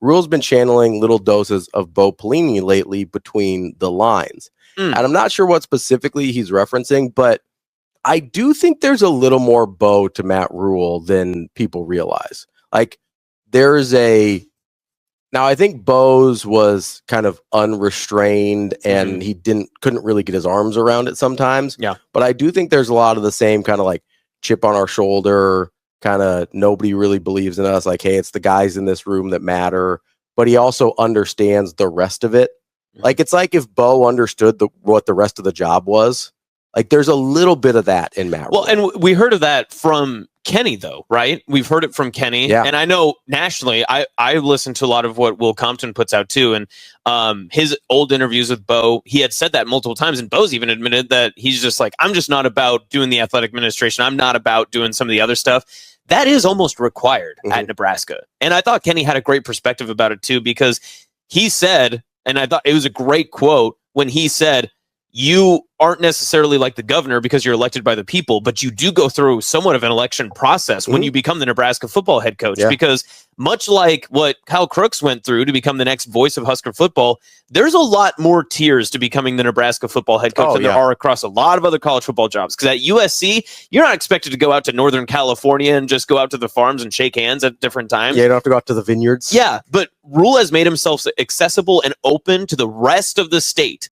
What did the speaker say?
Rhule's been channeling little doses of Bo Pelini lately between the lines. And I'm not sure what specifically he's referencing, but I do think there's a little more Bo to Matt Rhule than people realize. Like, now I think Bo's was kind of unrestrained and he couldn't really get his arms around it sometimes. Yeah. But I do think there's a lot of the same kind of like chip on our shoulder, kind of nobody really believes in us. Like, hey, it's the guys in this room that matter. But he also understands the rest of it. Like, it's like if Bo understood what the rest of the job was. Like, there's a little bit of that in Matt Rhule. Well, and we heard of that from Kenny, though, right? We've heard it from Kenny. Yeah. And I know nationally, I listen to a lot of what Will Compton puts out, too. And his old interviews with Bo, he had said that multiple times. And Bo's even admitted that he's just like, I'm just not about doing the athletic administration. I'm not about doing some of the other stuff. That is almost required at Nebraska. And I thought Kenny had a great perspective about it, too, because he said, and I thought it was a great quote when he said, you aren't necessarily like the governor because you're elected by the people, but you do go through somewhat of an election process when you become the Nebraska football head coach, because much like what Kyle Crooks went through to become the next voice of Husker football, there's a lot more tiers to becoming the Nebraska football head coach than there are across a lot of other college football jobs. Because at USC, you're not expected to go out to Northern California and just go out to the farms and shake hands at different times. Yeah, you don't have to go out to the vineyards. Yeah, but Rhule has made himself accessible and open to the rest of the state.